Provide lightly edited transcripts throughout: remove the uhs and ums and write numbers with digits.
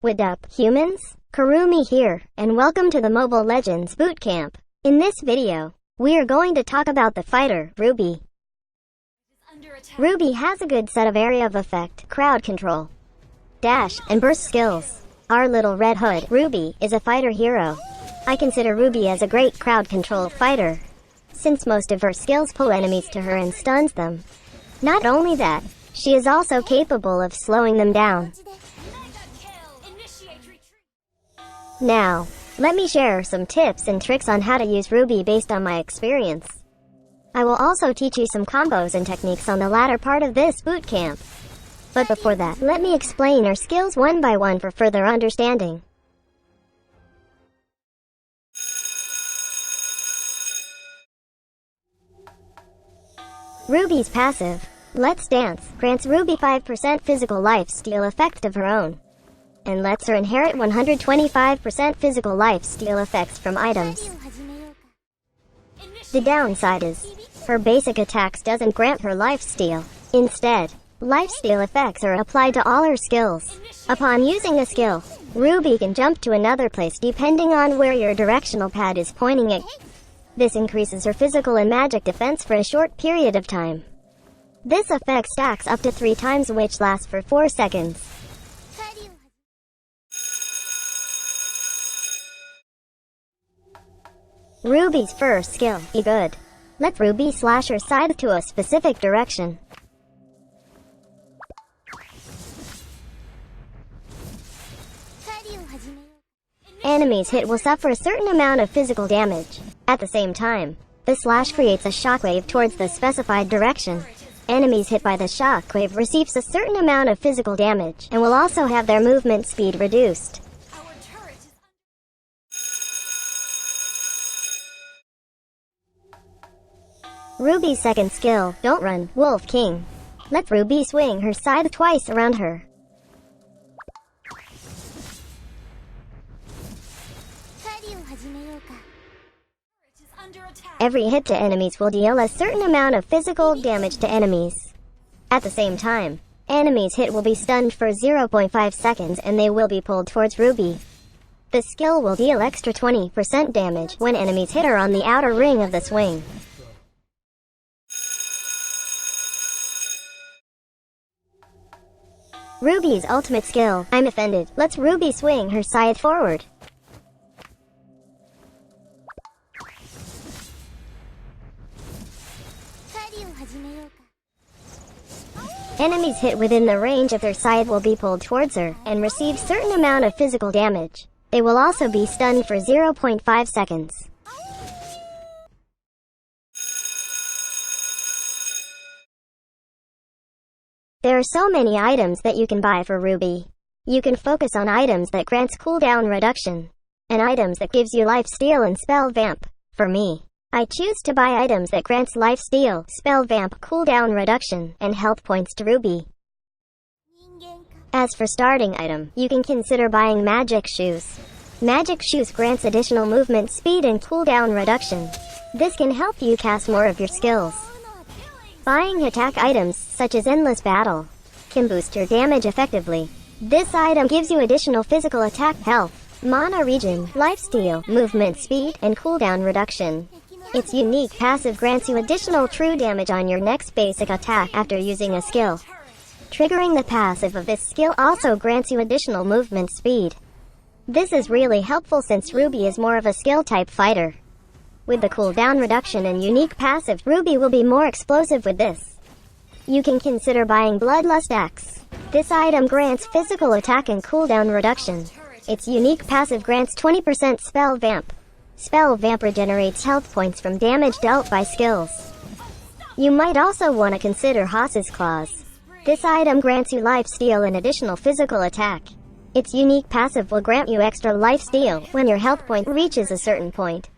What up, humans? Kurumi here, and welcome to the Mobile Legends Bootcamp. In this video, we are going to talk about the fighter, Ruby. Ruby has a good set of area of effect, crowd control, dash, and burst skills. Our little Red Hood, Ruby, is a fighter hero. I consider Ruby as a great crowd control fighter, since most of her skills pull enemies to her and stuns them. Not only that, she is also capable of slowing them down. Now, let me share some tips and tricks on how to use Ruby based on my experience. I will also teach you some combos and techniques on the latter part of this bootcamp. But before that, let me explain her skills one by one for further understanding. Ruby's passive, Let's Dance, grants Ruby 5% physical lifesteal effect of her own, and lets her inherit 125% physical lifesteal effects from items. The downside is, her basic attacks doesn't grant her lifesteal. Instead, lifesteal effects are applied to all her skills. Upon using a skill, Ruby can jump to another place depending on where your directional pad is pointing it. This increases her physical and magic defense for a short period of time. This effect stacks up to 3 times, which lasts for 4 seconds. Ruby's first skill, Be Good. Let Ruby slash her scythe to a specific direction. Enemies hit will suffer a certain amount of physical damage. At the same time, the slash creates a shockwave towards the specified direction. Enemies hit by the shockwave receives a certain amount of physical damage, and will also have their movement speed reduced. Ruby's second skill, Don't Run, Wolf King. Let Ruby swing her scythe twice around her. Every hit to enemies will deal a certain amount of physical damage to enemies. At the same time, enemies hit will be stunned for 0.5 seconds and they will be pulled towards Ruby. The skill will deal extra 20% damage when enemies hit her on the outer ring of the swing. Ruby's ultimate skill, I'm Offended, lets Ruby swing her scythe forward. Enemies hit within the range of their scythe will be pulled towards her, and receive certain amount of physical damage. They will also be stunned for 0.5 seconds. There are so many items that you can buy for Ruby. You can focus on items that grants cooldown reduction, and items that gives you lifesteal and spell vamp. For me, I choose to buy items that grants lifesteal, spell vamp, cooldown reduction, and health points to Ruby. As for starting item, you can consider buying Magic Shoes. Magic Shoes grants additional movement speed and cooldown reduction. This can help you cast more of your skills. Buying attack items, such as Endless Battle, can boost your damage effectively. This item gives you additional physical attack, health, mana regen, lifesteal, movement speed, and cooldown reduction. Its unique passive grants you additional true damage on your next basic attack after using a skill. Triggering the passive of this skill also grants you additional movement speed. This is really helpful since Ruby is more of a skill-type fighter. With the cooldown reduction and unique passive, Ruby will be more explosive with this. You can consider buying Bloodlust Axe. This item grants physical attack and cooldown reduction. Its unique passive grants 20% spell vamp. Spell vamp regenerates health points from damage dealt by skills. You might also want to consider Hostas Claws. This item grants you lifesteal and additional physical attack. Its unique passive will grant you extra lifesteal when your health point reaches a certain point.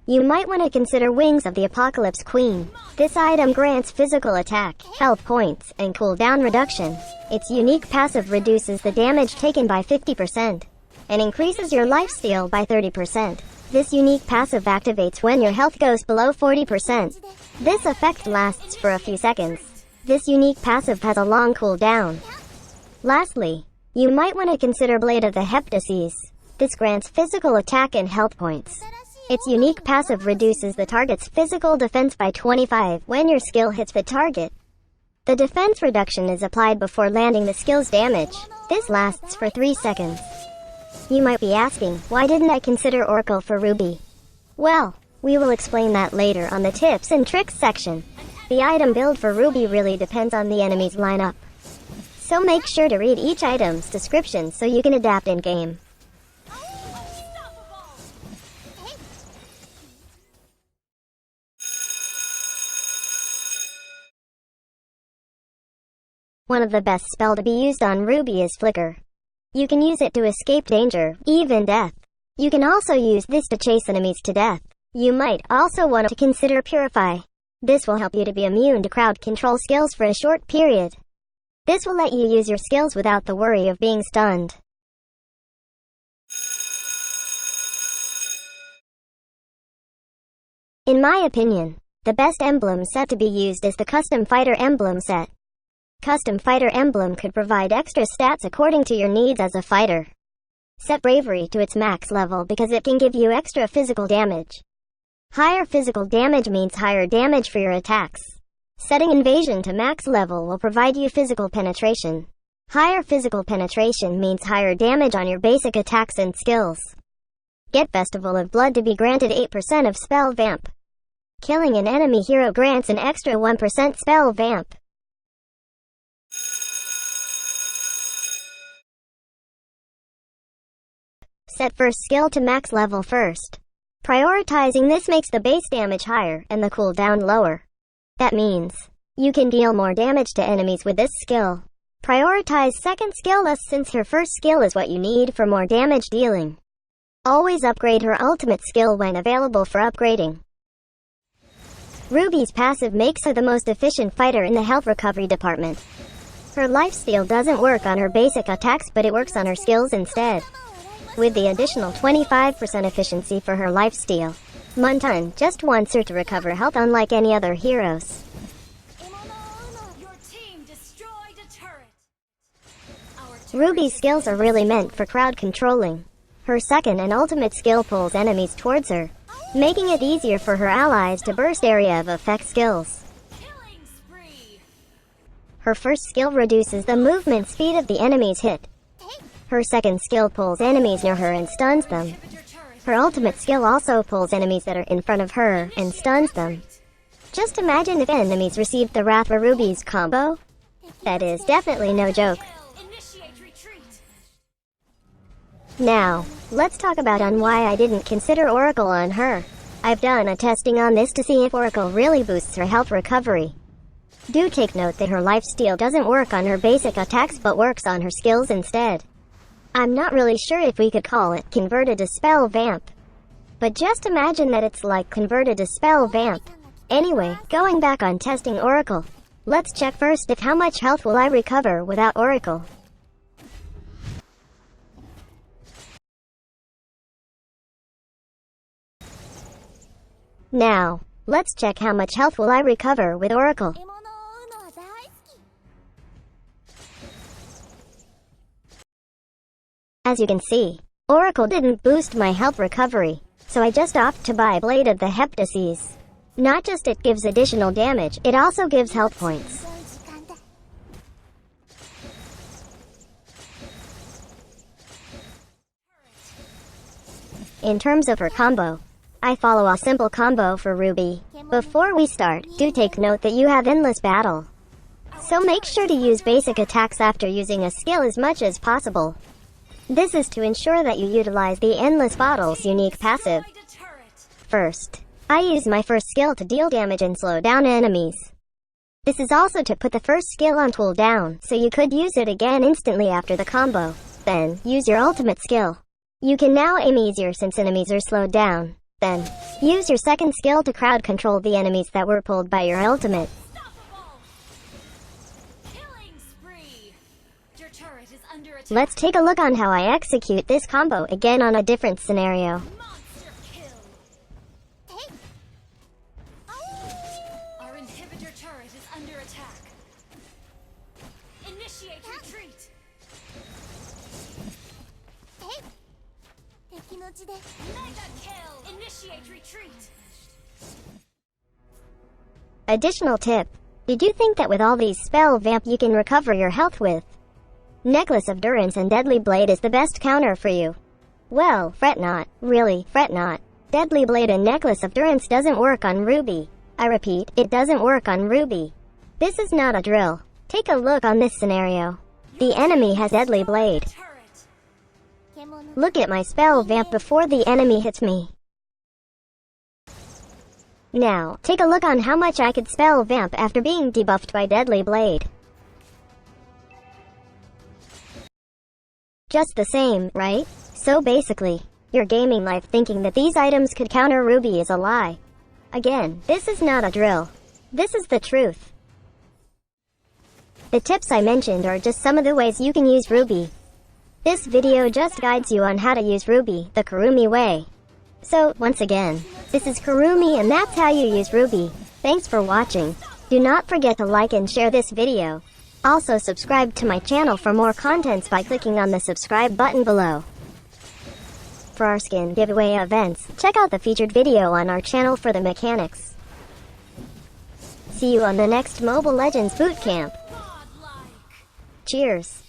You might want to consider Wings of the Apocalypse Queen. This item grants physical attack, health points, and cooldown reduction. Its unique passive reduces the damage taken by 50% and increases your lifesteal by 30%. This unique passive activates when your health goes below 40%. This effect lasts for a few seconds. This unique passive has a long cooldown. Lastly, you might want to consider Blade of the Heptases. This grants physical attack and health points. Its unique passive reduces the target's physical defense by 25 when your skill hits the target. The defense reduction is applied before landing the skill's damage. This lasts for 3 seconds. You might be asking, why didn't I consider Oracle for Ruby? Well, we will explain that later on the tips and tricks section. The item build for Ruby really depends on the enemy's lineup. So make sure to read each item's description so you can adapt in-game. One of the best spell to be used on Ruby is Flicker. You can use it to escape danger, even death. You can also use this to chase enemies to death. You might also want to consider Purify. This will help you to be immune to crowd control skills for a short period. This will let you use your skills without the worry of being stunned. In my opinion, the best emblem set to be used is the Custom Fighter Emblem set. Custom Fighter Emblem could provide extra stats according to your needs as a fighter. Set Bravery to its max level because it can give you extra physical damage. Higher physical damage means higher damage for your attacks. Setting Invasion to max level will provide you physical penetration. Higher physical penetration means higher damage on your basic attacks and skills. Get Festival of Blood to be granted 8% of spell vamp. Killing an enemy hero grants an extra 1% spell vamp. Set first skill to max level first. Prioritizing this makes the base damage higher and the cooldown lower. That means you can deal more damage to enemies with this skill. Prioritize second skill less since her first skill is what you need for more damage dealing. Always upgrade her ultimate skill when available for upgrading. Ruby's passive makes her the most efficient fighter in the health recovery department. Her lifesteal doesn't work on her basic attacks but it works on her skills instead. With the additional 25% efficiency for her lifesteal, Muntun just wants her to recover health unlike any other heroes. Ruby's skills are really meant for crowd controlling. Her second and ultimate skill pulls enemies towards her, making it easier for her allies to burst area of effect skills. Her first skill reduces the movement speed of the enemy's hit. Her second skill pulls enemies near her and stuns them. Her ultimate skill also pulls enemies that are in front of her and stuns them. Just imagine if enemies received the Wrath of Ruby's combo. That is definitely no joke. Now, let's talk about why I didn't consider Oracle on her. I've done a testing on this to see if Oracle really boosts her health recovery. Do take note that her lifesteal doesn't work on her basic attacks but works on her skills instead. I'm not really sure if we could call it converted to spell vamp. But just imagine that it's like converted to spell vamp. Anyway, going back on testing Oracle. Let's check first if how much health will I recover without Oracle. Now, let's check how much health will I recover with Oracle. As you can see, Oracle didn't boost my health recovery, so I just opted to buy Blade of the Heptases. Not just it gives additional damage, it also gives health points. In terms of her combo, I follow a simple combo for Ruby. Before we start, do take note that you have Endless Battle. So make sure to use basic attacks after using a skill as much as possible. This is to ensure that you utilize the Endless Battle's unique passive. First, I use my first skill to deal damage and slow down enemies. This is also to put the first skill on cooldown, so you could use it again instantly after the combo. Then, use your ultimate skill. You can now aim easier since enemies are slowed down. Then, use your second skill to crowd control the enemies that were pulled by your ultimate. Let's take a look on how I execute this combo again on a different scenario. Our inhibitor turret is under attack. Initiate retreat. Mega kill. Initiate retreat. Additional tip. Did you think that with all these spell vamp you can recover your health with? Necklace of Durance and Deadly Blade is the best counter for you. Well, fret not. Really, fret not. Deadly Blade and Necklace of Durance doesn't work on Ruby. I repeat, it doesn't work on Ruby. This is not a drill. Take a look on this scenario. The enemy has Deadly Blade. Look at my spell vamp before the enemy hits me. Now, take a look on how much I could spell vamp after being debuffed by Deadly Blade. Just the same, right? So basically, your gaming life thinking that these items could counter Ruby is a lie. Again, this is not a drill. This is the truth. The tips I mentioned are just some of the ways you can use Ruby. This video just guides you on how to use Ruby, the Kurumi way. So, once again, this is Kurumi and that's how you use Ruby. Thanks for watching. Do not forget to like and share this video. Also subscribe to my channel for more contents by clicking on the subscribe button below. For our skin giveaway events, check out the featured video on our channel for the mechanics. See you on the next Mobile Legends Bootcamp. Cheers!